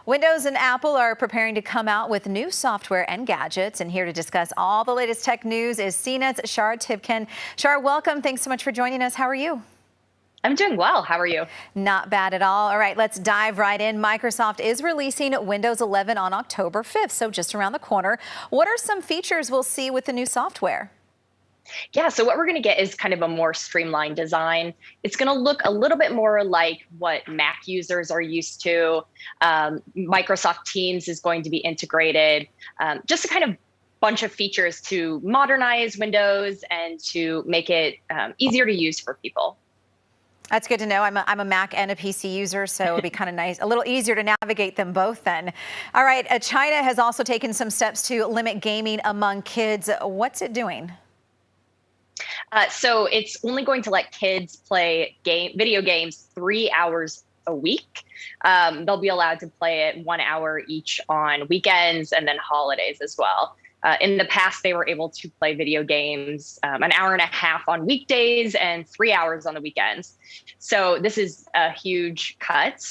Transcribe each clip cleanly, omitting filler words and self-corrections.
Windows and Apple are preparing to come out with new software and gadgets. And here to discuss all the latest tech news is CNET's Shara Tibken. Shara, welcome. Thanks so much for joining us. How are you? I'm doing well. How are you? Not bad at all. All right, let's dive right in. Microsoft is releasing Windows 11 on October 5th, so just around the corner. What are some features we'll see with the new software? Yeah, so what we're going to get is kind of a more streamlined design. It's going to look a little bit more like what Mac users are used to. Microsoft Teams is going to be integrated. Just a kind of bunch of features to modernize Windows and to make it easier to use for people. That's good to know. I'm a Mac and a PC user, so it'll be kind of nice, a little easier to navigate them both then. All right, China has also taken some steps to limit gaming among kids. What's it doing? So it's only going to let kids play video games 3 hours a week. They'll be allowed to play it 1 hour each on weekends and then holidays as well. In the past, they were able to play video games an hour and a half on weekdays and 3 hours on the weekends. So this is a huge cut.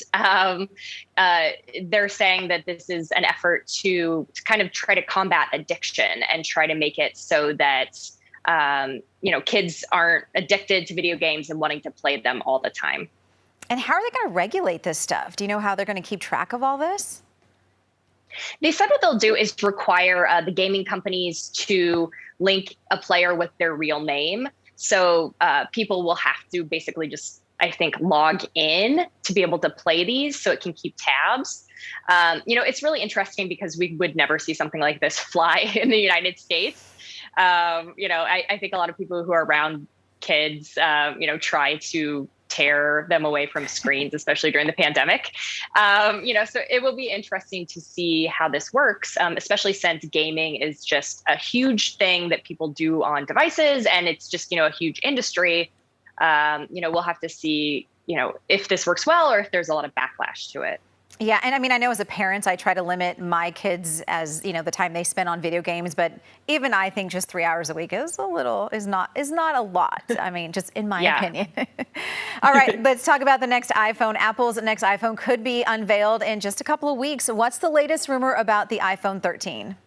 They're saying that this is an effort to kind of try to combat addiction and try to make it so that kids aren't addicted to video games and wanting to play them all the time. And how are they going to regulate this stuff? Do you know how they're going to keep track of all this? They said what they'll do is require the gaming companies to link a player with their real name. So people will have to basically just, I think, log in to be able to play these so it can keep tabs. It's really interesting because we would never see something like this fly in the United States. I think a lot of people who are around kids, try to tear them away from screens, especially during the pandemic. So it will be interesting to see how this works, especially since gaming is just a huge thing that people do on devices, and it's just, a huge industry. We'll have to see, if this works well or if there's a lot of backlash to it. Yeah, and I mean, I know as a parent, I try to limit my kids as, the time they spend on video games, but even I think just 3 hours a week is not a lot. I mean, just in my opinion. All right, let's talk about the next iPhone. Apple's next iPhone could be unveiled in just a couple of weeks. What's the latest rumor about the iPhone 13?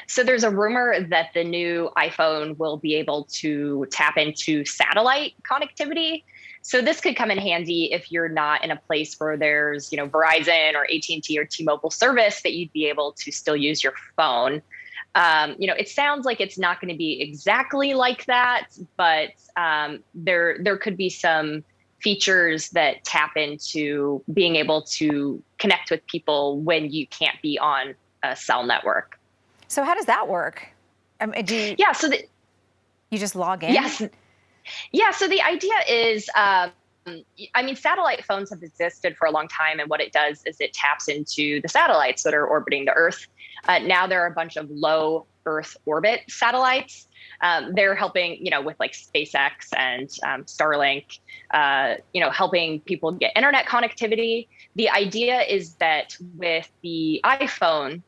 So there's a rumor that the new iPhone will be able to tap into satellite connectivity. So this could come in handy if you're not in a place where there's, Verizon or AT&T or T-Mobile service, that you'd be able to still use your phone. It sounds like it's not going to be exactly like that, but there could be some features that tap into being able to connect with people when you can't be on a cell network. So how does that work? You just log in? Yes. Yeah, so the idea is, satellite phones have existed for a long time, and what it does is it taps into the satellites that are orbiting the Earth. Now there are a bunch of low Earth orbit satellites. They're helping, with like SpaceX and Starlink, helping people get internet connectivity. The idea is that with the iPhone,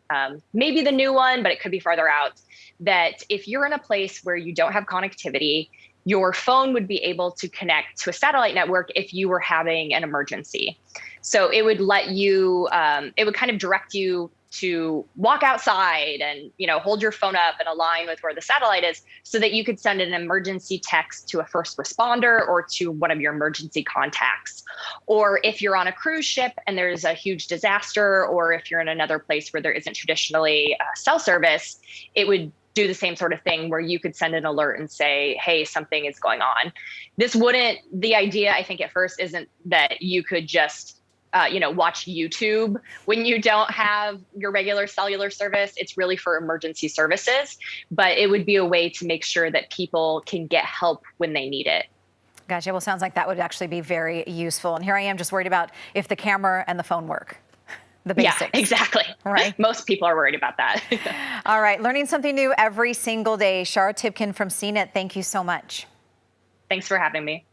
maybe the new one, but it could be farther out, that if you're in a place where you don't have connectivity, your phone would be able to connect to a satellite network if you were having an emergency. So it would let you, it would kind of direct you to walk outside and, hold your phone up and align with where the satellite is so that you could send an emergency text to a first responder or to one of your emergency contacts. Or if you're on a cruise ship and there's a huge disaster, or if you're in another place where there isn't traditionally cell service, it would do the same sort of thing where you could send an alert and say, hey, something is going on. The idea, I think, at first isn't that you could just, watch YouTube when you don't have your regular cellular service. It's really for emergency services, but it would be a way to make sure that people can get help when they need it. Gotcha. Well, sounds like that would actually be very useful. And here I am just worried about if the camera and the phone work. The basics. Yeah, exactly. Right. Most people are worried about that. All right. Learning something new every single day. Shara Tibken from CNET, thank you so much. Thanks for having me.